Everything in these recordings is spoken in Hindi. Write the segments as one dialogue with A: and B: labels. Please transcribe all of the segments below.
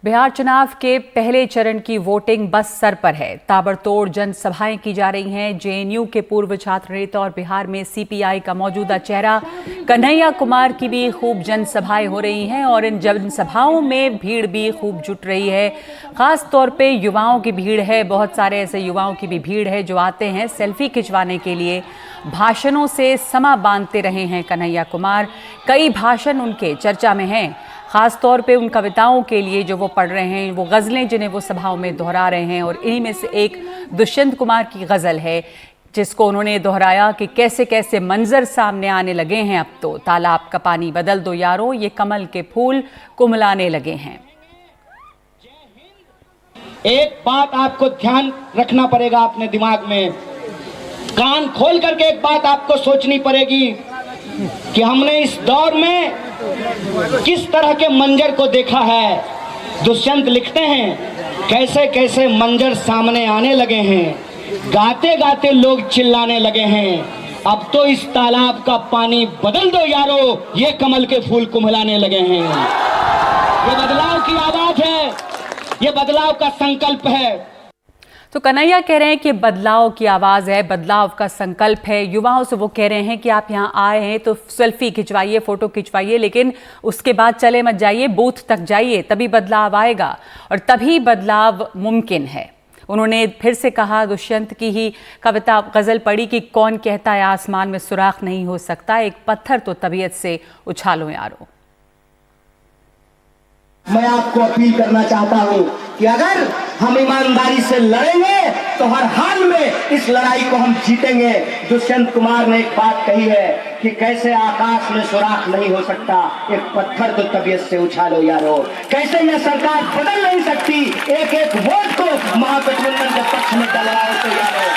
A: बिहार चुनाव के पहले चरण की वोटिंग बस सर पर है। ताबड़तोड़ जनसभाएं की जा रही हैं। जेएनयू के पूर्व छात्र नेता और बिहार में सीपीआई का मौजूदा चेहरा कन्हैया कुमार की भी खूब जनसभाएं हो रही हैं और इन जनसभाओं में भीड़ भी खूब जुट रही है। खास तौर पे युवाओं की भीड़ है। बहुत सारे ऐसे युवाओं की भी भीड़ है जो आते हैं सेल्फी खिंचवाने के लिए। भाषणों से समा बांधते रहे हैं कन्हैया कुमार। कई भाषण उनके चर्चा में हैं, खास तौर पे उन कविताओं के लिए जो वो पढ़ रहे हैं, वो गज़लें जिन्हें वो सभाओं में दोहरा रहे हैं। और इन्हीं में से एक दुष्यंत कुमार की गज़ल है जिसको उन्होंने दोहराया कि कैसे कैसे मंजर सामने आने लगे हैं। अब तो तालाब का पानी बदल दो यारो, ये कमल के फूल कुमलाने लगे हैं।
B: एक बात आपको ध्यान रखना पड़ेगा अपने दिमाग में, कान खोल करके एक बात आपको सोचनी पड़ेगी कि हमने इस दौर में किस तरह के मंजर को देखा है। दुष्यंत लिखते हैं कैसे कैसे मंजर सामने आने लगे हैं, गाते गाते लोग चिल्लाने लगे हैं, अब तो इस तालाब का पानी बदल दो यारो, ये कमल के फूल कुम्हलाने लगे हैं। ये बदलाव की आवाज है, ये बदलाव का संकल्प है।
A: तो कन्हैया कह रहे हैं कि बदलाव की आवाज़ है, बदलाव का संकल्प है। युवाओं से वो कह रहे हैं कि आप यहाँ आए हैं तो सेल्फी खिंचवाइए, फोटो खिंचवाइए, लेकिन उसके बाद चले मत जाइए, बूथ तक जाइए, तभी बदलाव आएगा और तभी बदलाव मुमकिन है। उन्होंने फिर से कहा, दुष्यंत की ही कविता गज़ल पढ़ी कि कौन कहता है आसमान में सुराख नहीं हो सकता, एक पत्थर तो तबीयत से उछालो यारो।
B: मैं आपको अपील करना चाहता हूं कि अगर हम ईमानदारी से लड़ेंगे तो हर हाल में इस लड़ाई को हम जीतेंगे। दुष्यंत कुमार ने एक बात कही है कि कैसे आकाश में सुराख नहीं हो सकता, एक पत्थर तो तबीयत से उछालो यारो। कैसे यह सरकार बदल नहीं सकती, एक एक वोट को महागठबंधन के पक्ष में डलवाओ तो यारो।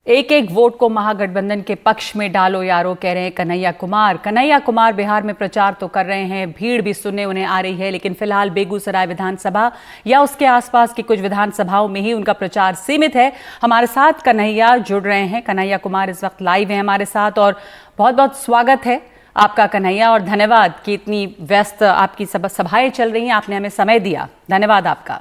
A: एक एक वोट को महागठबंधन के पक्ष में डालो यारो, कह रहे हैं कन्हैया कुमार। कन्हैया कुमार बिहार में प्रचार तो कर रहे हैं, भीड़ भी सुनने उन्हें आ रही है, लेकिन फिलहाल बेगूसराय विधानसभा या उसके आसपास की कुछ विधानसभाओं में ही उनका प्रचार सीमित है। हमारे साथ कन्हैया जुड़ रहे हैं। कन्हैया कुमार इस वक्त लाइव हैं हमारे साथ और बहुत बहुत स्वागत है आपका कन्हैया, और धन्यवाद कि इतनी व्यस्त आपकी सभाएं चल रही हैं, आपने हमें समय दिया, धन्यवाद आपका।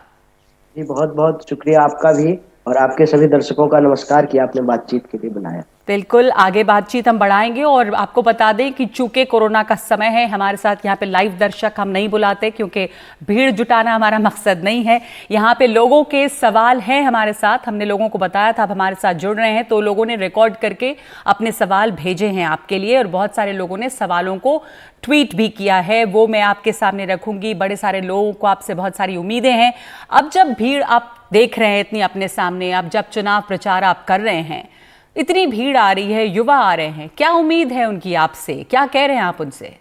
C: जी बहुत बहुत शुक्रिया आपका भी, और आपके सभी दर्शकों का नमस्कार कि आपने बातचीत के लिए बुलाया।
A: बिल्कुल, आगे बातचीत हम बढ़ाएंगे और आपको बता दें कि चूंकि कोरोना का समय है, हमारे साथ यहाँ पे लाइव दर्शक हम नहीं बुलाते क्योंकि भीड़ जुटाना हमारा मकसद नहीं है। यहाँ पे लोगों के सवाल हैं हमारे साथ, हमने लोगों को बताया था आप हमारे साथ जुड़ रहे हैं, तो लोगों ने रिकॉर्ड करके अपने सवाल भेजे हैं आपके लिए और बहुत सारे लोगों ने सवालों को ट्वीट भी किया है, वो मैं आपके सामने रखूंगी। बड़े सारे लोगों को आपसे बहुत सारी उम्मीदें हैं। अब जब भीड़ आप देख रहे हैं इतनी अपने सामने, अब जब चुनाव प्रचार आप कर रहे हैं, इतनी भीड़ आ रही है, युवा आ रहे हैं, क्या उम्मीद है उनकी आपसे, क्या कह रहे हैं आप उनसे?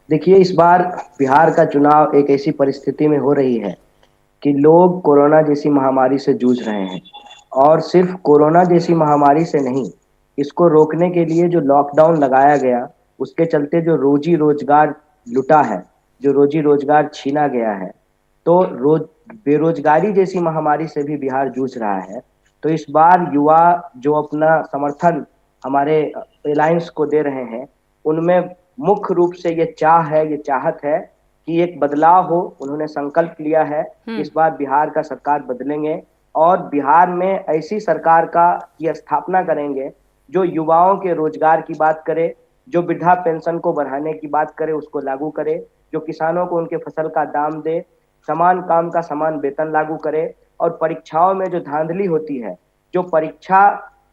C: देखिए, इस बार बिहार का चुनाव एक ऐसी परिस्थिति में हो रही है कि लोग कोरोना जैसी महामारी से जूझ रहे हैं, और सिर्फ कोरोना जैसी महामारी से नहीं, इसको रोकने के लिए जो लॉकडाउन लगाया गया, उसके चलते जो रोजी रोजगार लुटा है, जो रोजी रोजगार छीना गया है, तो बेरोजगारी जैसी महामारी से भी बिहार जूझ रहा है। तो इस बार युवा जो अपना समर्थन हमारे अलायंस को दे रहे हैं, उनमें मुख्य रूप से ये चाहत है कि एक बदलाव हो। उन्होंने संकल्प लिया है इस बार बिहार का सरकार बदलेंगे और बिहार में ऐसी सरकार की स्थापना करेंगे जो युवाओं के रोजगार की बात करे, जो वृद्धा पेंशन को बढ़ाने की बात करे उसको लागू करे, जो किसानों को उनके फसल का दाम दे, समान काम का समान वेतन लागू करे, और परीक्षाओं में जो धांधली होती है, जो परीक्षा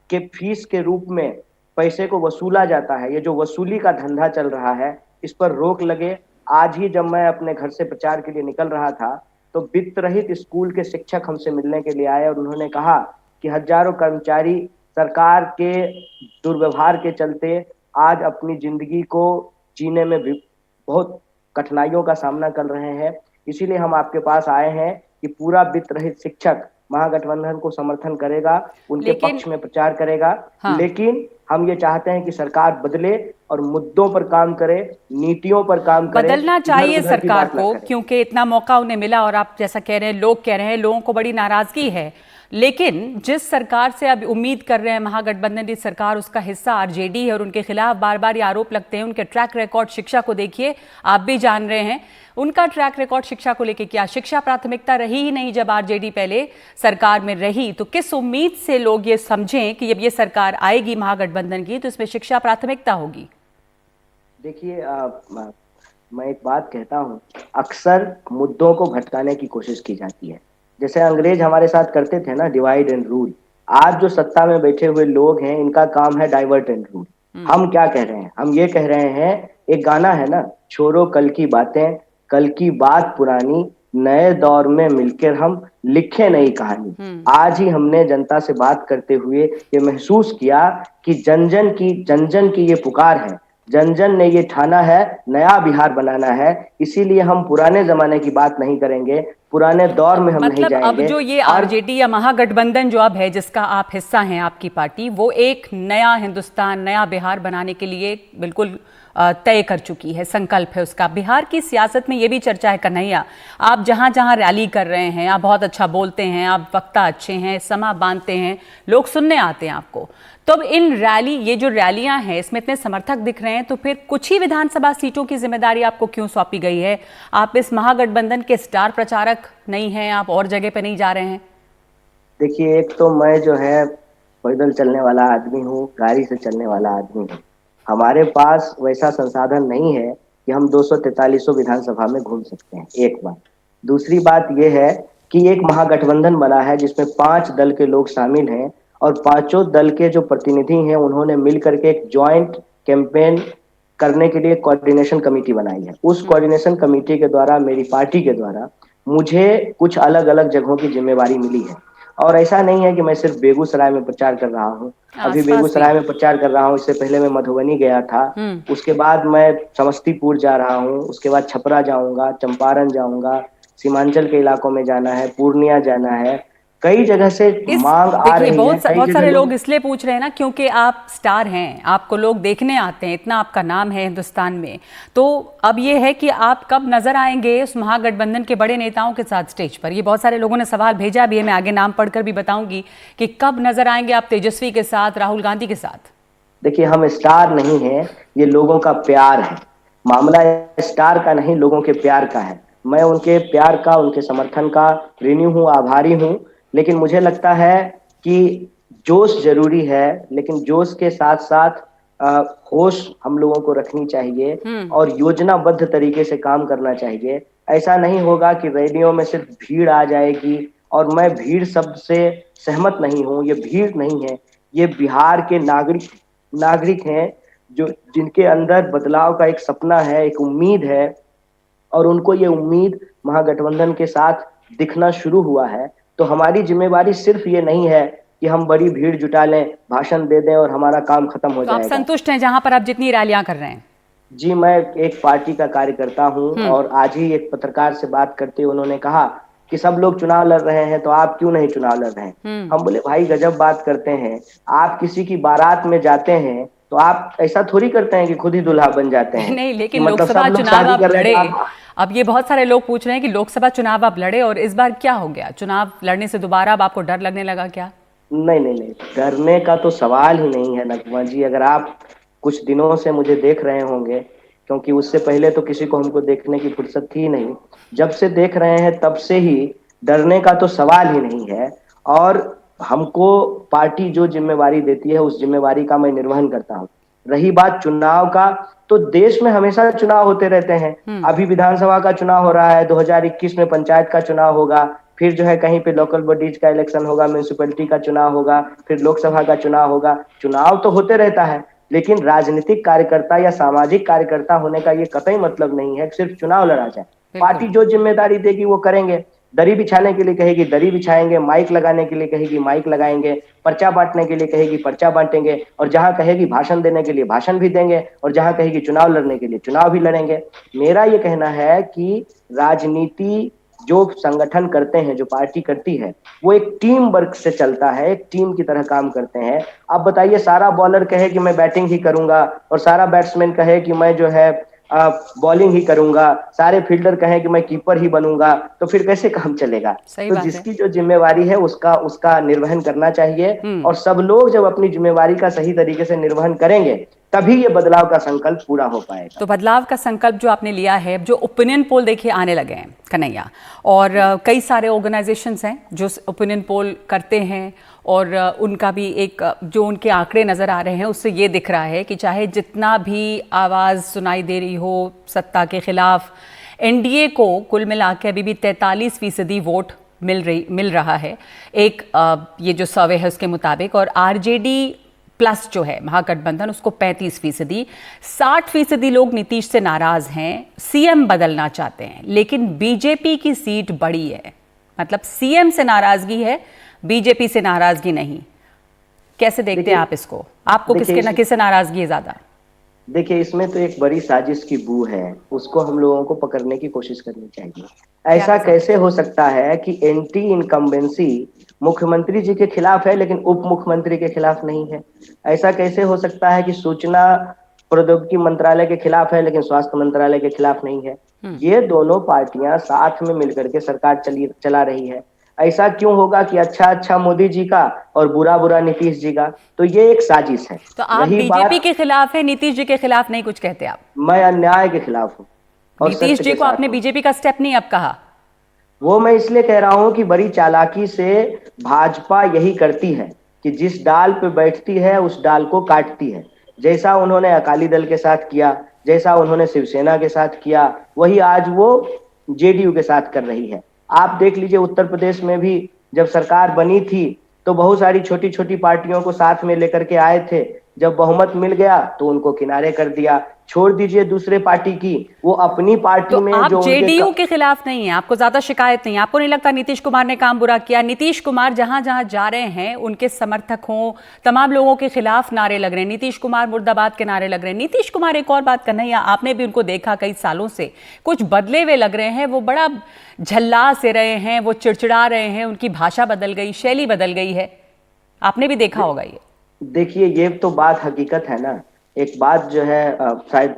C: के फीस के रूप में पैसे को वसूला जाता है, ये जो वसूली का धंधा चल रहा है, इस पर रोक लगे। आज ही जब मैं अपने घर से प्रचार के लिए निकल रहा था तो वित्त रहित स्कूल के शिक्षक हमसे मिलने के लिए आए और उन्होंने कहा कि हजारों कर्मचारी सरकार के दुर्व्यवहार के चलते आज अपनी जिंदगी को जीने में भी बहुत कठिनाइयों का सामना कर रहे हैं। इसीलिए हम आपके पास आए हैं कि पूरा वित्त रहित शिक्षक महागठबंधन को समर्थन करेगा, उनके पक्ष में प्रचार करेगा। हाँ। लेकिन हम ये चाहते हैं कि सरकार बदले, और मुद्दों पर काम करे, नीतियों पर काम करे,
A: बदलना
C: इधर
A: चाहिए
C: उधर की
A: सरकार
C: बात ना
A: को,
C: करे।
A: क्योंकि इतना मौका उन्हें मिला और आप जैसा कह रहे हैं, लोग कह रहे हैं, लोगों को बड़ी नाराजगी है। लेकिन जिस सरकार से अब उम्मीद कर रहे हैं महागठबंधन की सरकार, उसका हिस्सा आरजेडी है और उनके खिलाफ बार बार ये आरोप लगते हैं। उनके ट्रैक रिकॉर्ड शिक्षा को देखिए, आप भी जान रहे हैं उनका ट्रैक रिकॉर्ड शिक्षा को लेकर क्या। शिक्षा प्राथमिकता रही ही नहीं जब आरजेडी पहले सरकार में रही। तो किस उम्मीद से लोग ये समझें कि जब ये सरकार आएगी महागठबंधन की तो इसमें शिक्षा प्राथमिकता होगी?
C: देखिए, मैं एक बात कहता हूँ, अक्सर मुद्दों को भटकाने की कोशिश की जाती है। जैसे अंग्रेज हमारे साथ करते थे ना, डिवाइड एंड रूल। आज जो सत्ता में बैठे हुए लोग हैं, इनका काम है डाइवर्ट एंड रूल। हम क्या कह रहे हैं? हम ये कह रहे हैं, एक गाना है ना, छोड़ो कल की बातें, कल की बात पुरानी, नए दौर में मिलकर हम लिखे नई कहानी। आज ही हमने जनता से बात करते हुए ये महसूस किया कि जन जन की ये पुकार है, जन जन ने ये ठाना है, नया बिहार बनाना है। इसीलिए हम पुराने जमाने की बात नहीं करेंगे, पुराने दौर में हम नहीं
A: मतलब अब
C: जाएंगे।
A: जो ये आरजेडी या महागठबंधन जो अब है, जिसका आप हिस्सा हैं, आपकी पार्टी, वो एक नया हिंदुस्तान, नया बिहार बनाने के लिए बिल्कुल तय कर चुकी है, संकल्प है उसका। बिहार की सियासत में ये भी चर्चा है कन्हैया, आप जहां जहां रैली कर रहे हैं, आप बहुत अच्छा बोलते हैं, आप वक्ता अच्छे हैं, समा बांधते हैं, लोग सुनने आते हैं आपको। तो अब ये जो रैलियां हैं, इसमें इतने समर्थक दिख रहे हैं, तो फिर कुछ ही विधानसभा सीटों की जिम्मेदारी आपको क्यों सौंपी गई है? आप इस महागठबंधन के स्टार प्रचारक नहीं हैं, आप और जगह पे नहीं जा रहे हैं?
C: देखिए, एक तो मैं जो है पैदल चलने वाला आदमी हूँ, गाड़ी से चलने वाला आदमी हूँ। हमारे पास वैसा संसाधन नहीं है कि हम 243 विधानसभा में घूम सकते हैं, एक बात। दूसरी बात यह है कि एक महागठबंधन बना है जिसमें 5 दल के लोग शामिल हैं, और पांचों दल के जो प्रतिनिधि हैं उन्होंने मिलकर के एक ज्वाइंट कैंपेन करने के लिए कोऑर्डिनेशन कमेटी बनाई है। उस कोऑर्डिनेशन कमेटी के द्वारा, मेरी पार्टी के द्वारा, मुझे कुछ अलग अलग जगहों की जिम्मेवारी मिली है। और ऐसा नहीं है कि मैं सिर्फ बेगूसराय में प्रचार कर रहा हूँ, अभी बेगूसराय में प्रचार कर रहा हूँ, इससे पहले मैं मधुबनी गया था, उसके बाद मैं समस्तीपुर जा रहा हूँ, उसके बाद छपरा जाऊंगा, चंपारण जाऊंगा, सीमांचल के इलाकों में जाना है, पूर्णिया जाना है। कई जगह से मांग आ रही है।
A: बहुत सारे लोग इसलिए पूछ रहे हैं ना, क्योंकि आप स्टार हैं, आपको लोग देखने आते हैं, इतना आपका नाम है हिंदुस्तान में। तो अब ये है कि आप कब नजर आएंगे उस महागठबंधन के बड़े नेताओं के साथ स्टेज पर? ये बहुत सारे लोगों ने सवाल भेजा भी है, मैं आगे नाम पढ़कर भी बताऊंगी कि कब नजर आएंगे आप तेजस्वी के साथ, राहुल गांधी के साथ?
C: देखिए, हम स्टार नहीं है, ये लोगों का प्यार है। मामला स्टार का नहीं, लोगों के प्यार का है। मैं उनके प्यार का, उनके समर्थन का ऋणी हूँ, आभारी हूँ। लेकिन मुझे लगता है कि जोश जरूरी है, लेकिन जोश के साथ साथ होश हम लोगों को रखनी चाहिए और योजनाबद्ध तरीके से काम करना चाहिए। ऐसा नहीं होगा कि रैलियों में सिर्फ भीड़ आ जाएगी, और मैं भीड़ शब्द से सहमत नहीं हूँ। ये भीड़ नहीं है, ये बिहार के नागरिक हैं, जो जिनके अंदर बदलाव का एक सपना है, एक उम्मीद है, और उनको ये उम्मीद महागठबंधन के साथ दिखना शुरू हुआ है। तो हमारी जिम्मेवारी सिर्फ ये नहीं है कि हम बड़ी भीड़ जुटा लें, भाषण दे दें और हमारा काम खत्म हो जाएगा।
A: आप संतुष्ट हैं जहां पर आप जितनी रैलियां कर रहे हैं?
C: जी, मैं एक पार्टी का कार्यकर्ता हूं, और आज ही एक पत्रकार से बात करते हुए उन्होंने कहा कि सब लोग चुनाव लड़ रहे हैं तो आप क्यों नहीं चुनाव लड़ रहे हैं। हम बोले, भाई गजब बात करते हैं। आप किसी की बारात में जाते हैं तो आप ऐसा थोड़ी करते हैं कि खुद ही दूल्हा बन जाते हैं।
A: नहीं, लेकिन
C: मतलब
A: लोकसभा चुनाव आप लड़े।
C: आप...
A: अब ये बहुत सारे लोग पूछ रहे हैं कि लोकसभा चुनाव आप लड़े और इस बार क्या हो गया? चुनाव लड़ने से दोबारा अब आपको डर लगने लगा क्या?
C: नहीं नहीं नहीं, डरने का तो सवाल ही नहीं है नगमा जी। अगर आप कुछ दिनों से मुझे देख रहे होंगे, क्योंकि उससे पहले तो किसी को हमको देखने की फुर्सत थी नहीं, जब से देख रहे हैं तब से ही डरने का तो सवाल ही नहीं है। और हमको पार्टी जो जिम्मेवारी देती है, उस जिम्मेवारी का मैं निर्वहन करता हूँ। रही बात चुनाव का, तो देश में हमेशा चुनाव होते रहते हैं। अभी विधानसभा का चुनाव हो रहा है, 2021 में पंचायत का चुनाव होगा, फिर जो है कहीं पे लोकल बॉडीज का इलेक्शन होगा, म्यूनिसिपैलिटी का चुनाव होगा, फिर लोकसभा का चुनाव होगा। चुनाव तो होते रहता है, लेकिन राजनीतिक कार्यकर्ता या सामाजिक कार्यकर्ता होने का ये कतई मतलब नहीं है सिर्फ चुनाव लड़ा जाए। पार्टी जो जिम्मेदारी देगी वो करेंगे। दरी बिछाने के लिए कहेगी दरी बिछाएंगे, माइक लगाने के लिए कहेगी माइक लगाएंगे, पर्चा बांटने के लिए कहेगी पर्चा बांटेंगे, और जहां कहेगी भाषण देने के लिए भाषण भी देंगे, और जहां कहेगी चुनाव लड़ने के लिए चुनाव भी लड़ेंगे। मेरा ये कहना है कि राजनीति जो संगठन करते हैं, जो पार्टी करती है, वो एक टीम वर्क से चलता है, एक टीम की तरह काम करते हैं। आप बताइए, सारा बॉलर कहे कि मैं बैटिंग ही करूंगा और सारा बैट्समैन कहे कि मैं जो है बॉलिंग ही करूंगा, सारे फील्डर कहें कि मैं कीपर ही बनूंगा, तो फिर कैसे काम चलेगा?
A: सही
C: तो
A: बात है।
C: जिसकी जो जिम्मेवारी है उसका उसका निर्वहन करना चाहिए, और सब लोग जब अपनी जिम्मेवारी का सही तरीके से निर्वहन करेंगे तभी ये बदलाव का संकल्प पूरा हो पाएगा।
A: तो बदलाव का संकल्प जो आपने लिया है, जो ओपिनियन पोल देखिए आने लगे हैं कन्हैया, और कई सारे ऑर्गेनाइजेशंस हैं जो ओपिनियन पोल करते हैं, और उनका भी एक जो उनके आंकड़े नज़र आ रहे हैं उससे ये दिख रहा है कि चाहे जितना भी आवाज़ सुनाई दे रही हो सत्ता के खिलाफ, एनडीए को कुल मिला के अभी भी 43% वोट मिल रहा है एक ये जो सर्वे है उसके मुताबिक, और आरजेडी प्लस जो है महागठबंधन उसको 35%। 60% लोग नीतीश से नाराज हैं, सीएम बदलना चाहते हैं, लेकिन बीजेपी की सीट बड़ी है। मतलब सीएम से नाराजगी है, बीजेपी से नाराजगी नहीं। कैसे देखते हैं आप इसको? आपको किसके ना किससे नाराजगी है ज्यादा?
C: देखिए, इसमें तो एक बड़ी साजिश की बू है, उसको हम लोगों को पकड़ने की कोशिश करनी चाहिए। ऐसा कैसे हो सकता है कि एंटी इनकम्बेंसी मुख्यमंत्री जी के खिलाफ है लेकिन उप मुख्यमंत्री के खिलाफ नहीं है? ऐसा कैसे हो सकता है कि सूचना प्रौद्योगिकी मंत्रालय के खिलाफ है लेकिन स्वास्थ्य मंत्रालय के खिलाफ नहीं है? ये दोनों पार्टियां साथ में मिलकर के सरकार चला रही है। ऐसा क्यों होगा कि अच्छा अच्छा मोदी जी का और बुरा बुरा नीतीश जी का? तो ये एक साजिश है।
A: तो आप बीजेपी के खिलाफ है, नीतीश जी के खिलाफ नहीं कुछ कहते आप?
C: मैं अन्याय के खिलाफ हूँ।
A: नीतीश जी को आपने बीजेपी का स्टेप नहीं अब कहा?
C: वो मैं इसलिए कह रहा हूं कि बड़ी चालाकी से भाजपा यही करती है कि जिस डाल पे बैठती है उस डाल को काटती है। जैसा उन्होंने अकाली दल के साथ किया, जैसा उन्होंने शिवसेना के साथ किया, वही आज वो जेडीयू के साथ कर रही है। आप देख लीजिए, उत्तर प्रदेश में भी जब सरकार बनी थी तो बहुत सारी छोटी छोटी पार्टियों को साथ में लेकर के आए थे। जब बहुमत मिल गया तो उनको किनारे कर दिया। छोड़ दीजिए दूसरे पार्टी की, वो अपनी पार्टी में
A: आप
C: जो
A: जेडीयू के खिलाफ नहीं है, आपको ज्यादा शिकायत नहीं है, आपको नहीं लगता नीतीश कुमार ने काम बुरा किया? नीतीश कुमार जहां जहां जा रहे हैं उनके समर्थक हों, तमाम लोगों के खिलाफ नारे लग रहे हैं, नीतीश कुमार मुर्दाबाद के नारे लग रहे हैं। नीतीश कुमार, एक और बात करना, या आपने भी उनको देखा कई सालों से, कुछ बदले हुए लग रहे हैं, वो बड़ा झल्ला से रहे हैं, वो चिड़चिड़ा रहे हैं, उनकी भाषा बदल गई, शैली बदल गई है, आपने भी देखा होगा ये।
C: देखिए, ये तो बात हकीकत है ना। एक बात जो है शायद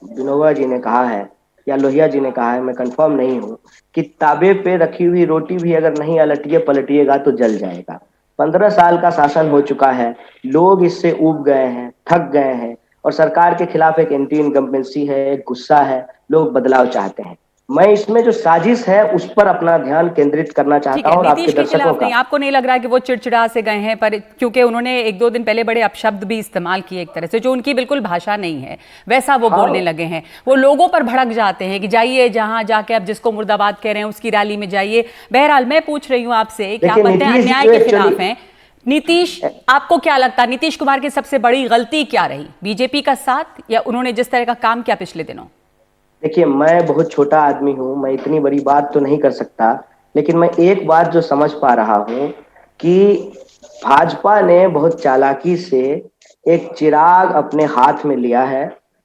C: विनोबा जी ने कहा है या लोहिया जी ने कहा है, मैं कंफर्म नहीं हूँ, कि ताबे पे रखी हुई रोटी भी अगर नहीं पलटिएगा तो जल जाएगा। 15 साल का शासन हो चुका है, लोग इससे ऊब गए हैं, थक गए हैं, और सरकार के खिलाफ एक एंटी इनकम्बेंसी है, एक गुस्सा है, लोग बदलाव चाहते हैं। मैं इसमें जो साजिश है उस पर अपना ध्यान केंद्रित करना चाहता हूं, और आपके दर्शकों का।
A: नहीं, आपको नहीं लग रहा है कि वो चिड़चिड़ा से गए हैं? पर क्योंकि उन्होंने 1-2 दिन पहले बड़े अपशब्द भी इस्तेमाल किए, एक तरह से जो उनकी बिल्कुल भाषा नहीं है वैसा वो बोलने लगे हैं। वो लोगों पर भड़क जाते हैं कि जाइए जहां जाके आप जिसको मुर्दाबाद कह रहे हैं उसकी रैली में जाइए। बहरहाल मैं पूछ रही हूँ आपसे कि आप कहते हैं अन्याय के खिलाफ हैं, नीतीश, आपको क्या लगता है नीतीश कुमार की सबसे बड़ी गलती क्या रही? बीजेपी का साथ, या उन्होंने जिस तरह का काम किया पिछले दिनों?
C: देखिए, मैं बहुत छोटा आदमी हूं, मैं इतनी बड़ी बात तो नहीं कर सकता, लेकिन मैं एक बात जो समझ पा रहा हूं कि भाजपा ने बहुत चालाकी से एक चिराग अपने हाथ में लिया है।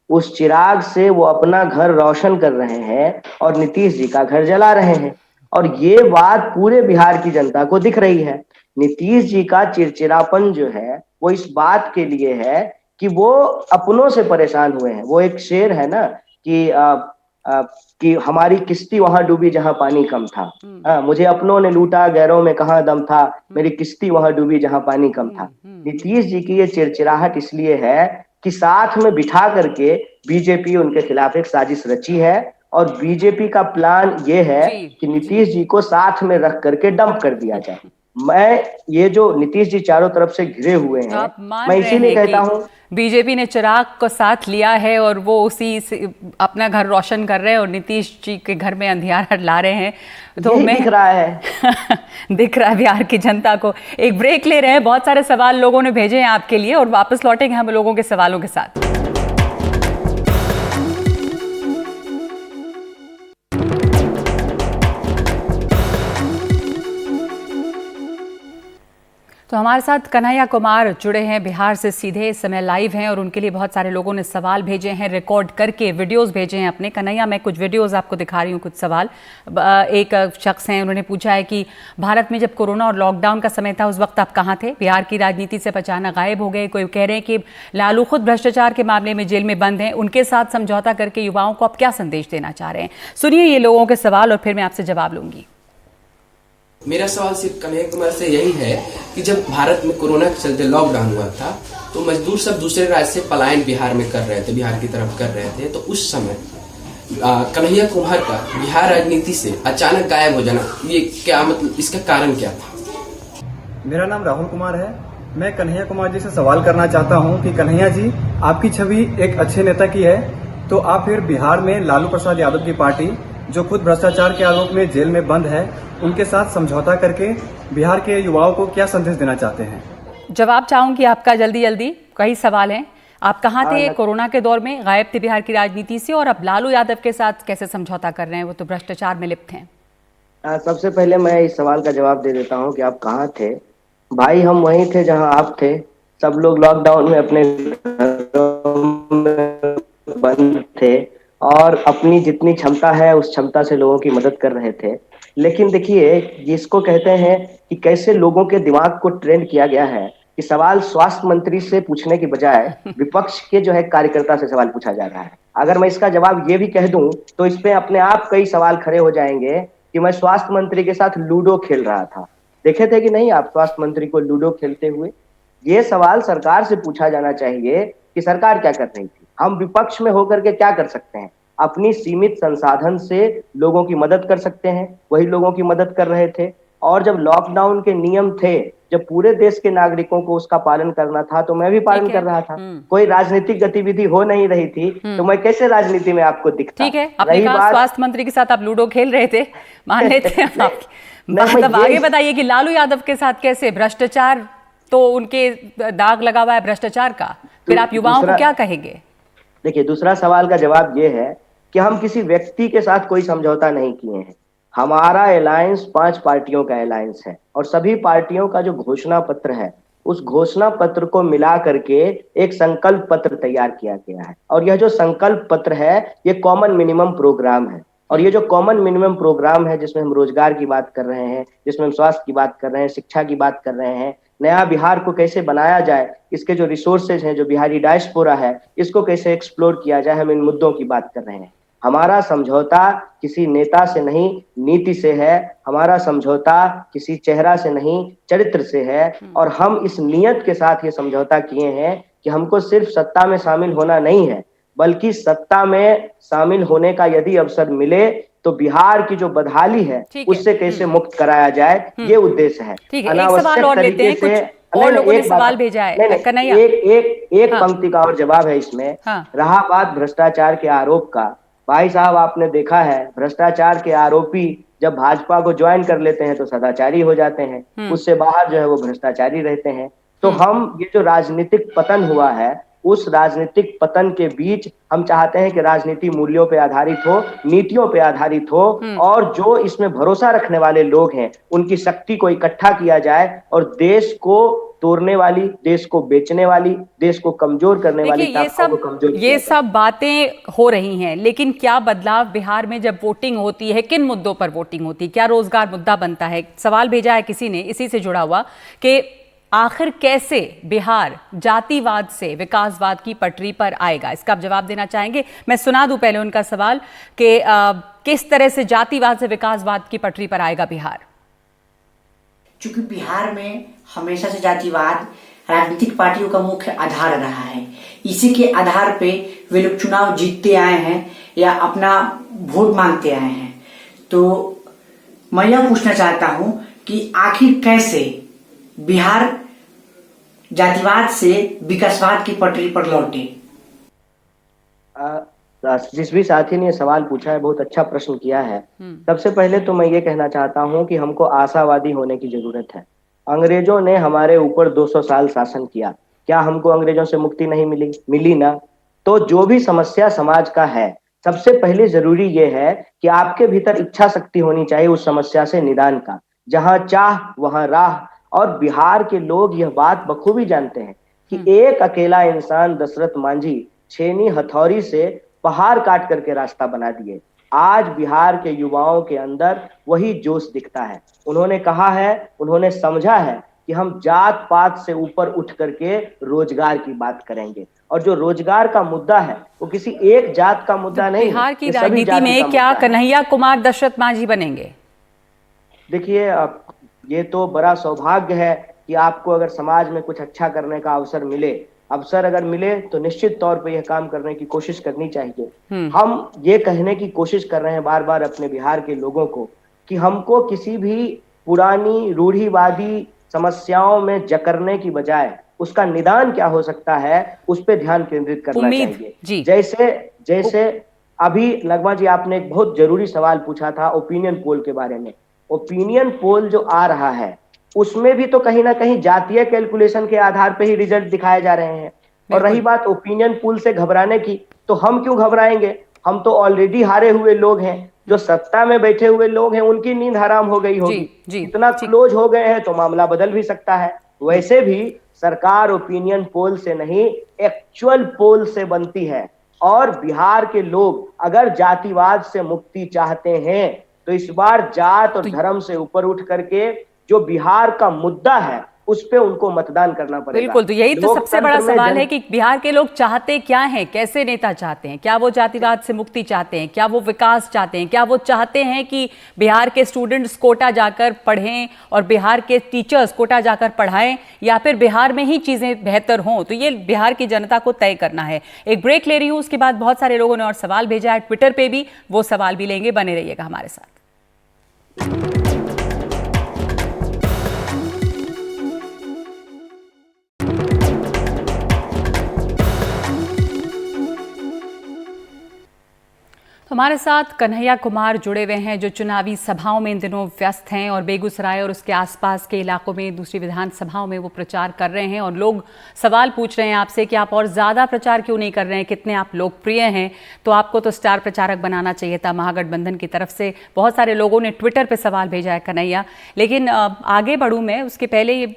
C: उस चिराग से वो अपना घर रोशन कर रहे हैं और नीतीश जी का घर जला रहे हैं, और ये बात पूरे बिहार की जनता को दिख रही है। नीतीश जी का चिड़चिड़ापन जो है वो इस बात के लिए है कि वो अपनों से परेशान हुए हैं। वो एक शेर है ना कि हमारी किश्ती वहां डूबी जहां पानी कम था, मुझे अपनों ने लूटा गैरों में कहां दम था, मेरी किश्ती वहां डूबी जहां पानी कम था। नीतीश जी की ये चिड़चिड़ाहट इसलिए है कि साथ में बिठा करके बीजेपी उनके खिलाफ एक साजिश रची है, और बीजेपी का प्लान ये है कि नीतीश जी को साथ में रख करके डंप कर दिया जाए। मैं ये जो नीतीश जी चारों तरफ से घिरे हुए हैं, मैं इसीलिए कहता हूं
A: बीजेपी ने चिराग को साथ लिया है और वो उसी से अपना घर रोशन कर रहे हैं और नीतीश जी के घर में अंधियारा ला रहे हैं। तो मैं
C: दिख रहा है
A: दिख रहा है बिहार की जनता को। एक ब्रेक ले रहे हैं, बहुत सारे सवाल लोगों ने भेजे हैं आपके लिए और वापस लौटेंगे हम लोगों के सवालों के साथ। तो हमारे साथ कन्हैया कुमार जुड़े हैं बिहार से सीधे, इस समय लाइव हैं और उनके लिए बहुत सारे लोगों ने सवाल भेजे हैं, रिकॉर्ड करके वीडियोस भेजे हैं अपने। कन्हैया, मैं कुछ वीडियोस आपको दिखा रही हूँ, कुछ सवाल। एक शख्स हैं, उन्होंने पूछा है कि भारत में जब कोरोना और लॉकडाउन का समय था उस वक्त आप कहाँ थे? बिहार की राजनीति से अचानक गायब हो गए। कोई कह रहे हैं कि लालू खुद भ्रष्टाचार के मामले में जेल में बंद हैं, उनके साथ समझौता करके युवाओं को आप क्या संदेश देना चाह रहे हैं? सुनिए ये लोगों के सवाल और फिर मैं आपसे जवाब लूंगी।
D: मेरा सवाल सिर्फ कन्हैया कुमार से यही है कि जब भारत में कोरोना के चलते लॉकडाउन हुआ था तो मजदूर सब दूसरे राज्य से पलायन बिहार में कर रहे थे, बिहार की तरफ कर रहे थे, तो उस समय कन्हैया कुमार का बिहार राजनीति से अचानक गायब हो जाना, ये क्या मतलब, इसका कारण क्या था?
E: मेरा नाम राहुल कुमार है। मैं कन्हैया कुमार जी से सवाल करना चाहता हूं कि कन्हैया जी, आपकी छवि एक अच्छे नेता की है, तो आप फिर बिहार में लालू प्रसाद यादव की पार्टी, जो खुद भ्रष्टाचार के आरोप में जेल में बंद है, उनके साथ समझौता करके बिहार के युवाओं को क्या संदेश देना चाहते हैं?
A: जवाब चाहूंगी आपका जल्दी जल्दी। कई सवाल हैं। आप कहाँ थे कोरोना के दौर में? गायब थे बिहार की राजनीति से, और अब लालू यादव के साथ कैसे समझौता कर रहे हैं? वो तो भ्रष्टाचार में लिप्त हैं।
C: सबसे पहले मैं इस सवाल का जवाब दे देता हूं कि आप कहाँ थे। भाई, हम वहीं थे जहां आप थे। सब लोग लॉकडाउन में अपने घरों में बंद थे और अपनी जितनी क्षमता है उस क्षमता से लोगों की मदद कर रहे थे। लेकिन देखिए, जिसको कहते हैं कि कैसे लोगों के दिमाग को ट्रेंड किया गया है कि सवाल स्वास्थ्य मंत्री से पूछने की बजाय विपक्ष के जो है कार्यकर्ता से सवाल पूछा जा रहा है। अगर मैं इसका जवाब ये भी कह दूं तो इस पे अपने आप कई सवाल खड़े हो जाएंगे कि मैं स्वास्थ्य मंत्री के साथ लूडो खेल रहा था। देखे थे कि नहीं आप स्वास्थ्य मंत्री को लूडो खेलते हुए? ये सवाल सरकार से पूछा जाना चाहिए कि सरकार क्या कर रही थी। हम विपक्ष में होकर के क्या कर सकते हैं? अपनी सीमित संसाधन से लोगों की मदद कर सकते हैं, वही लोगों की मदद कर रहे थे। और जब लॉकडाउन के नियम थे, जब पूरे देश के नागरिकों को उसका पालन करना था, तो मैं भी पालन कर रहा था। कोई राजनीतिक गतिविधि हो नहीं रही थी, तो मैं कैसे राजनीति में आपको दिखता?
A: ठीक है, आपने कहा स्वास्थ्य मंत्री के साथ आप लूडो खेल रहे थे, मान लेते हैं मतलब आगे बताइए कि लालू यादव के साथ कैसे? भ्रष्टाचार तो उनके दाग लगा हुआ है भ्रष्टाचार का, फिर आप युवाओं को क्या कहेंगे?
C: देखिए, दूसरा सवाल का जवाब ये है कि हम किसी व्यक्ति के साथ कोई समझौता नहीं किए हैं। हमारा अलायंस 5 पार्टियों का अलायंस है और सभी पार्टियों का जो घोषणा पत्र है, उस घोषणा पत्र को मिला करके एक संकल्प पत्र तैयार किया गया है। और यह जो संकल्प पत्र है, ये कॉमन मिनिमम प्रोग्राम है। और ये जो कॉमन मिनिमम प्रोग्राम है, जिसमें हम रोजगार की बात कर रहे हैं, जिसमें हम स्वास्थ्य की बात कर रहे हैं, शिक्षा की बात कर रहे हैं, नया बिहार को कैसे बनाया जाए, इसके जो रिसोर्सेज हैं, जो बिहारी डायस्पोरा है, इसको कैसे एक्सप्लोर किया जाए, हम इन मुद्दों की बात कर रहे हैं। हमारा समझौता किसी नेता से नहीं, नीति से है। हमारा समझौता किसी चेहरा से नहीं, चरित्र से है। और हम इस नियत के साथ ये समझौता किए हैं कि हमको सिर्फ सत्ता में शामिल होना नहीं है, बल्कि सत्ता में शामिल होने का यदि अवसर मिले तो बिहार की जो बदहाली है उससे कैसे मुक्त कराया जाए, ये उद्देश्य है।
A: अनावश्यक तरीके से और लोगों ने सवाल भेजा है। कन्हैया,
C: एक पंक्ति का और जवाब है इसमें। रहा बात भ्रष्टाचार के आरोप का, भाई साहब आपने देखा है, भ्रष्टाचार के आरोपी जब भाजपा को ज्वाइन कर लेते हैं तो सदाचारी हो जाते हैं, उससे बाहर जो है वो भ्रष्टाचारी रहते हैं। तो हम ये जो राजनीतिक पतन हुआ है, उस राजनीतिक पतन के बीच हम चाहते हैं कि राजनीति मूल्यों पे आधारित हो, नीतियों पे आधारित हो, और जो इसमें भरोसा रखने वाले लोग हैं उनकी शक्ति को इकट्ठा किया जाए और देश को तोड़ने वाली, देश को बेचने वाली, देश को कमजोर करने वाली ताकतों को कमजोर किया जाए।
A: ये सब बातें हो रही हैं, लेकिन क्या बदलाव बिहार में जब वोटिंग होती है, किन मुद्दों पर वोटिंग होती है? क्या रोजगार मुद्दा बनता है? सवाल भेजा है किसी ने इसी से जुड़ा हुआ कि आखिर कैसे बिहार जातिवाद से विकासवाद की पटरी पर आएगा? इसका आप जवाब देना चाहेंगे? मैं सुना दूं पहले उनका सवाल कि किस तरह से जातिवाद से विकासवाद की पटरी पर आएगा बिहार?
F: चूंकि बिहार में हमेशा से जातिवाद राजनीतिक पार्टियों का मुख्य आधार रहा है, इसी के आधार पे वे लोग चुनाव जीतते आए हैं या अपना वोट मांगते आए हैं। तो मैं यह पूछना चाहता हूं कि आखिर कैसे बिहार जातिवाद से विकासवाद की पटरी पर लौटे?
C: जिस भी साथी ने सवाल पूछा है, बहुत अच्छा प्रश्न किया है। सबसे पहले तो मैं ये कहना चाहता हूं कि हमको आशावादी होने की जरूरत है। अंग्रेजों ने हमारे ऊपर 200 साल शासन किया, क्या हमको अंग्रेजों से मुक्ति नहीं मिली? मिली ना। तो जो भी समस्या समाज का है, सबसे पहले जरूरी ये है कि आपके भीतर इच्छा शक्ति होनी चाहिए उस समस्या से निदान का। जहां चाह वहां राह, और बिहार के लोग यह बात बखूबी जानते हैं कि एक अकेला इंसान दशरथ मांझी छेनी हथौड़ी से पहाड़ काट करके रास्ता बना दिए। आज बिहार के युवाओं के अंदर वही जोश दिखता है। उन्होंने कहा है, उन्होंने समझा है कि हम जात पात से ऊपर उठ करके रोजगार की बात करेंगे, और जो रोजगार का मुद्दा है वो किसी एक जात का मुद्दा नहीं है,
A: बिहार की
C: ये सभी
A: राजनीति
C: जाति का
A: में क्या
C: मुद्दा है।
A: कन्हैया कुमार दशरथ मांझी बनेंगे?
C: देखिए, ये तो बड़ा सौभाग्य है कि आपको अगर समाज में कुछ अच्छा करने का अवसर अगर मिले तो निश्चित तौर पे यह काम करने की कोशिश करनी चाहिए। हम ये कहने की कोशिश कर रहे हैं बार बार अपने बिहार के लोगों को कि हमको किसी भी पुरानी रूढ़िवादी समस्याओं में जकड़ने की बजाय उसका निदान क्या हो सकता है उस पर ध्यान केंद्रित करना चाहिए। जैसे अभी नगमा जी, आपने एक बहुत जरूरी सवाल पूछा था ओपिनियन पोल के बारे में। ओपिनियन पोल जो आ रहा है उसमें भी तो कहीं ना कहीं जातीय कैलकुलेशन के आधार पे ही रिजल्ट दिखाए जा रहे हैं। और रही बात ओपिनियन पोल से घबराने की, तो हम क्यों घबराएंगे? हम तो ऑलरेडी हारे हुए लोग हैं। जो सत्ता में बैठे हुए लोग हैं उनकी नींद हराम हो गई होगी। इतना क्लोज हो गए हैं तो मामला बदल भी सकता है। वैसे भी सरकार ओपिनियन पोल से नहीं, एक्चुअल पोल से बनती है। और बिहार के लोग अगर जातिवाद से मुक्ति चाहते हैं तो इस बार जात और धर्म से ऊपर उठ करके जो बिहार का मुद्दा है उस पे उनको मतदान करना पड़ेगा।
A: बिल्कुल, तो यही तो सबसे बड़ा सवाल है कि बिहार के लोग चाहते क्या हैं, कैसे नेता चाहते हैं? क्या वो जातिवाद से मुक्ति चाहते हैं? क्या वो विकास चाहते हैं? क्या वो चाहते हैं कि बिहार के स्टूडेंट्स कोटा जाकर पढ़ें और बिहार के टीचर्स कोटा जाकर पढ़ाएं, या फिर बिहार में ही चीजें बेहतर हों? तो ये बिहार की जनता को तय करना है। एक ब्रेक ले रही हूं, उसके बाद बहुत सारे लोगों ने और सवाल भेजा है ट्विटर पे भी, वो सवाल भी लेंगे। बने रहिएगा हमारे साथ। हमारे साथ कन्हैया कुमार जुड़े हुए हैं जो चुनावी सभाओं में इन दिनों व्यस्त हैं और बेगूसराय और उसके आसपास के इलाकों में दूसरी विधानसभाओं में वो प्रचार कर रहे हैं। और लोग सवाल पूछ रहे हैं आपसे कि आप और ज़्यादा प्रचार क्यों नहीं कर रहे हैं, कितने आप लोकप्रिय हैं, तो आपको तो स्टार प्रचारक बनाना चाहिए था महागठबंधन की तरफ से। बहुत सारे लोगों ने ट्विटर पर सवाल भेजा है कन्हैया। लेकिन आगे बढ़ूँ मैं, उसके पहले ये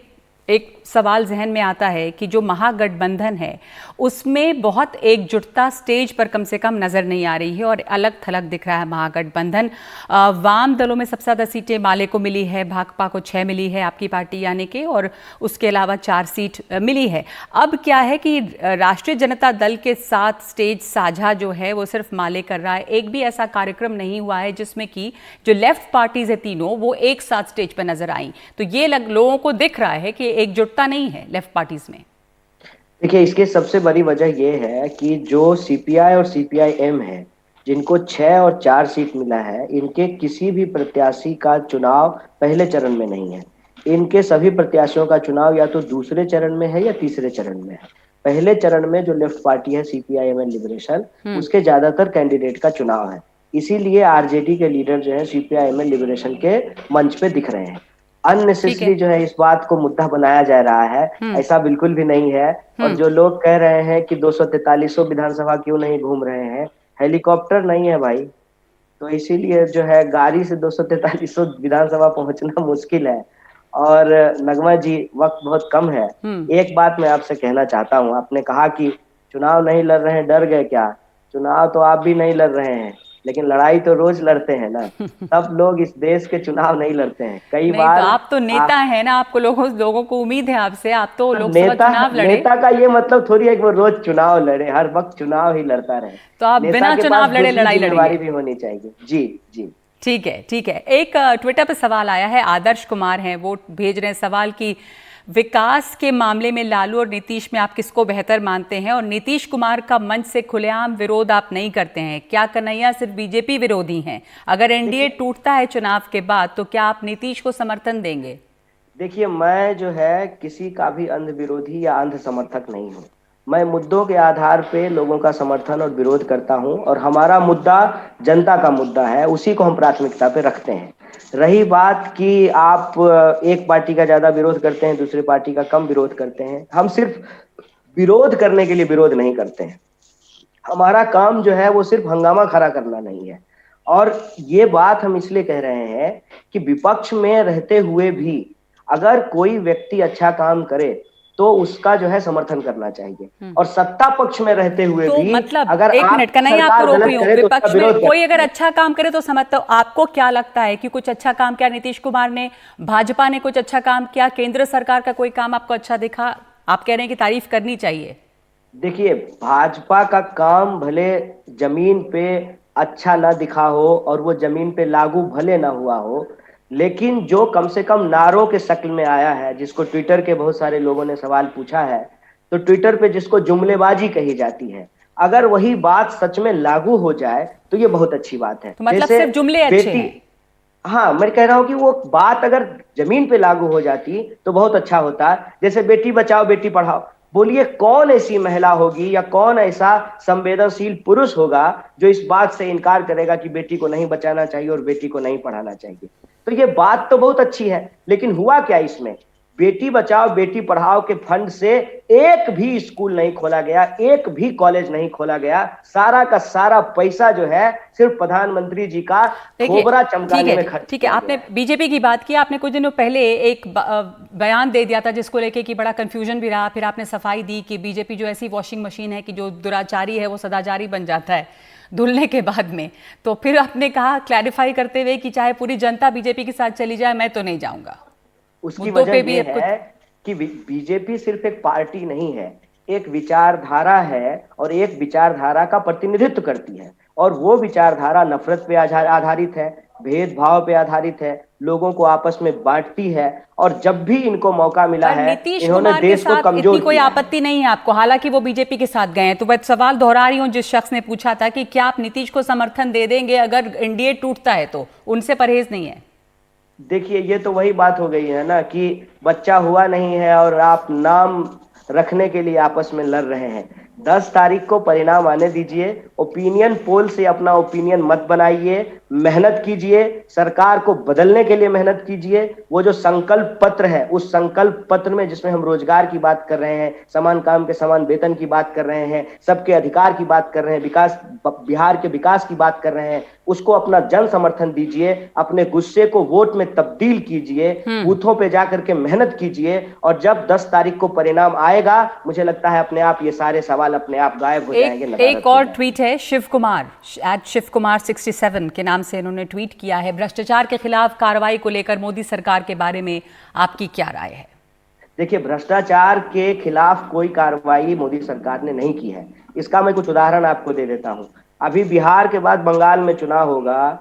A: एक सवाल जहन में आता है कि जो महागठबंधन है उसमें बहुत एकजुटता स्टेज पर कम से कम नज़र नहीं आ रही है और अलग थलग दिख रहा है महागठबंधन। वाम दलों में सबसे ज़्यादा सीटें माले को मिली है, भाकपा को 6 मिली है, आपकी पार्टी यानी कि, और उसके अलावा 4 सीट मिली है। अब क्या है कि राष्ट्रीय जनता दल के साथ स्टेज साझा जो है वो सिर्फ माले कर रहा है। एक भी ऐसा कार्यक्रम नहीं हुआ है जिसमें कि जो लेफ्ट पार्टीज है तीनों वो एक साथ स्टेज पर नजर आई। तो ये लोगों को दिख रहा है कि एकजुटता नहीं है लेफ्ट पार्टीज में।
C: देखिए, इसकी सबसे बड़ी वजह यह है कि जो सीपीआई और सीपीआईएम है, जिनको 6 और 4 सीट मिला है, इनके किसी भी प्रत्याशी का चुनाव पहले चरण में नहीं है। इनके सभी प्रत्याशियों का चुनाव या तो दूसरे चरण में है या तीसरे चरण में है। पहले चरण में जो लेफ्ट पार्टी है सीपीआईएम लिबरेशन, उसके ज्यादातर कैंडिडेट का चुनाव है। इसीलिए आरजेडी के लीडर जो है सीपीआईएम लिबरेशन के मंच पे दिख रहे हैं। अननेसेसरी जो है इस बात को मुद्दा बनाया जा रहा है, ऐसा बिल्कुल भी नहीं है। और जो लोग कह रहे हैं कि 243 विधानसभा क्यों नहीं घूम रहे हैं, हेलीकॉप्टर नहीं है भाई, तो इसीलिए जो है गाड़ी से 243 विधानसभा पहुंचना मुश्किल है। और नगमा जी, वक्त बहुत कम है। एक बात मैं आपसे कहना चाहता हूँ, आपने कहा कि चुनाव नहीं लड़ रहे हैं, डर गए क्या? चुनाव तो आप भी नहीं लड़ रहे हैं, लेकिन लड़ाई तो रोज लड़ते हैं ना। सब लोग इस देश के चुनाव नहीं लड़ते हैं। कई बार
A: तो आप तो नेता है ना, आपको लोगों को उम्मीद है आपसे, आप तो लोकसभा चुनाव लड़े।
C: नेता का ये मतलब थोड़ी है कि वो रोज चुनाव लड़े, हर वक्त चुनाव ही लड़ता रहे।
A: तो आप बिना चुनाव लड़े लड़ाई लड़ेंगे
C: भी होनी चाहिए। जी जी,
A: ठीक है ठीक है। एक ट्विटर पे सवाल आया है, आदर्श कुमार हैं, वो भेज रहे हैं सवाल की विकास के मामले में लालू और नीतीश में आप किसको बेहतर मानते हैं, और नीतीश कुमार का मंच से खुलेआम विरोध आप नहीं करते हैं, क्या कन्हैया सिर्फ बीजेपी विरोधी हैं? अगर एनडीए टूटता है चुनाव के बाद तो क्या आप नीतीश को समर्थन देंगे?
C: देखिए, मैं जो है किसी का भी अंध विरोधी या अंध समर्थक नहीं हूँ। मैं मुद्दों के आधार पे लोगों का समर्थन और विरोध करता हूं, और हमारा मुद्दा जनता का मुद्दा है, उसी को हम प्राथमिकता पे रखते हैं। रही बात कि आप एक पार्टी का ज्यादा विरोध करते हैं, दूसरी पार्टी का कम विरोध करते हैं, हम सिर्फ विरोध करने के लिए विरोध नहीं करते हैं। हमारा काम जो है वो सिर्फ हंगामा खड़ा करना नहीं है। और ये बात हम इसलिए कह रहे हैं कि विपक्ष में रहते हुए भी अगर कोई व्यक्ति अच्छा काम करे तो उसका जो है समर्थन करना चाहिए, और सत्ता पक्ष में रहते हुए
A: तो
C: भी
A: मतलब
C: अगर
A: एक मिनट कन्हैया, आपको रोक रही हूँ, विपक्ष में
C: विरोध
A: कोई अगर अच्छा काम करे तो समझ, तो आपको क्या लगता है कि कुछ अच्छा काम किया नीतीश कुमार ने, भाजपा ने कुछ अच्छा काम किया, केंद्र सरकार का कोई काम आपको अच्छा दिखा? आप कह रहे हैं कि तारीफ करनी चाहिए।
C: देखिए, भाजपा का काम भले जमीन पे अच्छा ना दिखा हो और वो जमीन पे लागू भले ना हुआ हो, लेकिन जो कम से कम नारों के शक्ल में आया है, जिसको ट्विटर के बहुत सारे लोगों ने सवाल पूछा है, तो ट्विटर पे जिसको जुमलेबाजी कही जाती है, अगर वही बात सच में लागू हो जाए तो ये बहुत अच्छी बात है।
A: तो मतलब
C: जैसे
A: सिर्फ जुमले अच्छे
C: बेटी,
A: हैं?
C: हाँ, मैं कह रहा हूं कि वो बात अगर जमीन पे लागू हो जाती तो बहुत अच्छा होता। जैसे बेटी बचाओ बेटी पढ़ाओ, बोलिए कौन ऐसी महिला होगी या कौन ऐसा संवेदनशील पुरुष होगा जो इस बात से इनकार करेगा कि बेटी को नहीं बचाना चाहिए और बेटी को नहीं पढ़ाना चाहिए। तो ये बात तो बहुत अच्छी है, लेकिन हुआ क्या इसमें? बेटी बचाओ बेटी पढ़ाओ के फंड से एक भी स्कूल नहीं खोला गया, एक भी कॉलेज नहीं खोला गया। सारा का सारा पैसा जो है सिर्फ प्रधानमंत्री जी का खोबरा चमकाने में खर्च
A: ठीक है, आपने बीजेपी की बात की, आपने कुछ दिनों पहले एक बयान दे दिया था जिसको लेके कि बड़ा कंफ्यूजन भी रहा, फिर आपने सफाई दी कि बीजेपी जो ऐसी वॉशिंग मशीन है कि जो दुराचारी है वो सदाचारी बन जाता है धुलने के बाद में। तो फिर आपने कहा क्लैरिफाई करते हुए कि चाहे पूरी जनता बीजेपी के साथ चली जाए मैं तो नहीं जाऊंगा।
C: उसकी वजह ये है कि बीजेपी सिर्फ एक पार्टी नहीं है, एक विचारधारा है और एक विचारधारा का प्रतिनिधित्व करती है, और वो विचारधारा नफरत पे आधारित है, भेदभाव पे आधारित है, लोगों को आपस में बांटती है, और जब भी इनको मौका मिला है इन्होंने देश को कमजोर किया।
A: कोई आपत्ति नहीं है आपको, हालांकि वो बीजेपी के साथ गए हैं। तो मैं सवाल दोहरा रही हूं जिस शख्स ने पूछा था कि क्या आप नीतीश को समर्थन दे देंगे अगर एनडीए टूटता है, तो उनसे परहेज नहीं है।
C: देखिए, ये तो वही बात हो गई है ना कि बच्चा हुआ नहीं है और आप नाम रखने के लिए आपस में लड़ रहे हैं। 10 तारीख को परिणाम आने दीजिए, ओपिनियन पोल से अपना ओपिनियन मत बनाइए, मेहनत कीजिए, सरकार को बदलने के लिए मेहनत कीजिए। वो जो संकल्प पत्र है, उस संकल्प पत्र में जिसमें हम रोजगार की बात कर रहे हैं, समान काम के समान वेतन की बात कर रहे हैं, सबके अधिकार की बात कर रहे हैं, विकास, बिहार के विकास की बात कर रहे हैं, उसको अपना जन समर्थन दीजिए, अपने गुस्से को वोट में तब्दील कीजिए, बूथों पे जाकर के मेहनत कीजिए, और जब 10 तारीख को परिणाम आएगा मुझे लगता है अपने आप ये सारे सवाल अपने आप गायब हो जाएंगे।
A: एक और ट्वीट है शिव कुमार @शिवकुमार67 के नाम से इन्होंने ट्वीट किया है, भ्रष्टाचार के खिलाफ कार्रवाई को लेकर मोदी सरकार के बारे में आपकी क्या राय है?
C: देखिए, भ्रष्टाचार के खिलाफ कोई कार्रवाई मोदी सरकार ने नहीं की है। इसका मैं कुछ उदाहरण आपको दे देता हूं। अभी बिहार के बाद बंगाल में चुनाव होगा।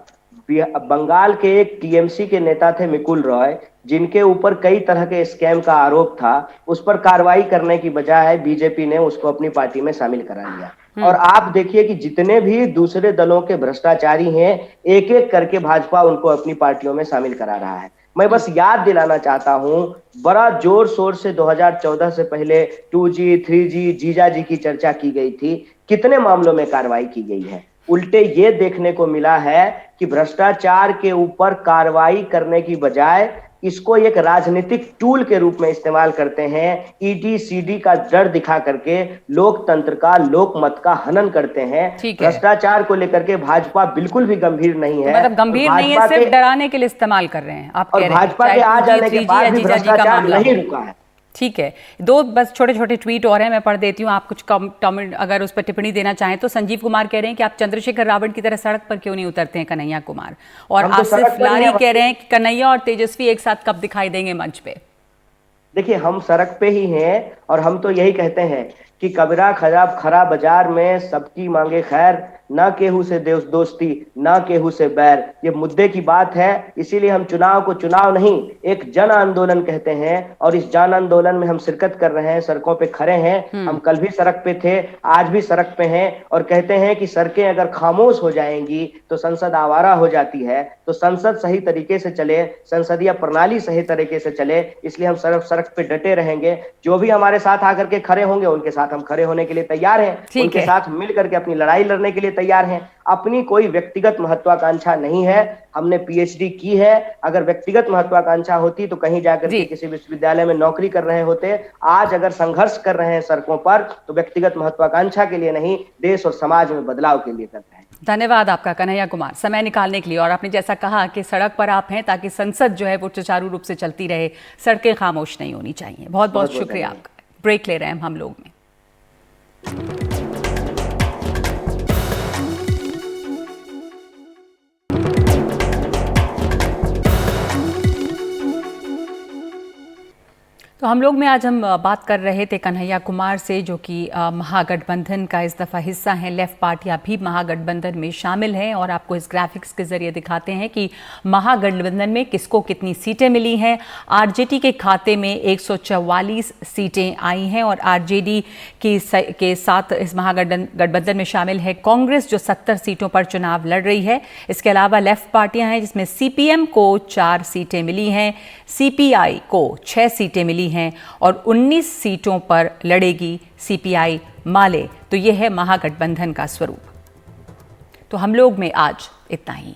C: बंगाल के एक टीएमसी के नेता थे मुकुल रॉय, जिनके ऊपर कई तरह के स्कैम का आरोप था। उस पर कार्रवाई करने की बजाय बीजेपी ने उसको अपनी पार्टी में शामिल करा लिया। और आप देखिए कि जितने भी दूसरे दलों के भ्रष्टाचारी हैं, एक एक करके भाजपा उनको अपनी पार्टियों में शामिल करा रहा है। मैं बस याद दिलाना चाहता हूं, बड़ा जोर शोर से 2014 से पहले 2G 3G जीजा जी की चर्चा की गई थी। कितने मामलों में कार्रवाई की गई है? उल्टे ये देखने को मिला है कि भ्रष्टाचार के ऊपर कार्रवाई करने की बजाय इसको एक राजनीतिक टूल के रूप में इस्तेमाल करते हैं। ईडी सीडी का डर दिखा करके लोकतंत्र का, लोकमत का हनन करते हैं। भ्रष्टाचार को लेकर के भाजपा बिल्कुल भी गंभीर नहीं है।
A: मतलब गंभीर नहीं है, सिर्फ डराने के लिए इस्तेमाल कर रहे हैं आप कह रहे हैं।
C: भाजपा के आ जाने के बाद भी भ्रष्टाचार नहीं रुका है।
A: ठीक है, दो बस छोटे छोटे ट्वीट और हैं, मैं पढ़ देती हूँ, आप कुछ कमेंट अगर उस पर टिप्पणी देना चाहें तो। संजीव कुमार कह रहे हैं कि आप चंद्रशेखर रावण की तरह सड़क पर क्यों नहीं उतरते हैं कन्हैया कुमार। और आसिफ लारी कह रहे हैं कि कन्हैया और तेजस्वी एक साथ कब दिखाई देंगे मंच पे।
C: देखिए, हम सड़क पे ही हैं और हम तो यही कहते हैं कि कबरा खराब खरा बाजार में सबकी मांगे खैर, ना केहू से दोस्ती ना केहू से बैर। ये मुद्दे की बात है, इसीलिए हम चुनाव को चुनाव नहीं एक जन आंदोलन कहते हैं, और इस जन आंदोलन में हम शिरकत कर रहे हैं, सड़कों पे खड़े हैं। हम कल भी सड़क पे थे, आज भी सड़क पे हैं, और कहते हैं कि सड़कें अगर खामोश हो जाएंगी तो संसद आवारा हो जाती है। तो संसद सही तरीके से चले, संसदीय प्रणाली सही तरीके से चले, इसलिए हम सड़क पे डटे रहेंगे। जो भी हमारे साथ आकर के खड़े होंगे उनके साथ हम खड़े होने के लिए तैयार हैं, उनके साथ मिल करके अपनी लड़ाई लड़ने के लिए तैयार हैं। अपनी कोई व्यक्तिगत महत्वाकांक्षा नहीं है। हमने पीएचडी की है, अगर व्यक्तिगत महत्वाकांक्षा होती तो कहीं जाकर के किसी विश्वविद्यालय में नौकरी कर रहे होते। आज अगर संघर्ष कर रहे हैं सड़कों पर तो व्यक्तिगत महत्वाकांक्षा के लिए नहीं, देश और समाज में बदलाव के लिए कर रहे हैं।
A: धन्यवाद आपका कन्हैया कुमार, समय निकालने के लिए। और आपने जैसा कहा कि सड़क पर आप हैं ताकि संसद जो है वो सुचारू रूप से चलती रहे, सड़कें खामोश नहीं होनी चाहिए। बहुत बहुत शुक्रिया आपका। ब्रेक ले रहे हैं हम लोग में। तो हम लोग में आज हम बात कर रहे थे कन्हैया कुमार से, जो कि महागठबंधन का इस दफ़ा हिस्सा हैं। लेफ्ट पार्टियां भी महागठबंधन में शामिल हैं और आपको इस ग्राफिक्स के जरिए दिखाते हैं कि महागठबंधन में किसको कितनी सीटें मिली हैं। आरजेडी के खाते में 144 सीटें आई हैं और आरजेडी के साथ इस महागठबंधन में शामिल है कांग्रेस, जो 70 सीटों पर चुनाव लड़ रही है। इसके अलावा लेफ्ट पार्टियां हैं जिसमें सीपीएम को 4 सीटें मिली हैं, सीपीआई को 6 सीटें मिली हैं और 19 सीटों पर लड़ेगी सीपीआई माले। तो यह है महागठबंधन का स्वरूप। तो हम लोग में आज इतना ही।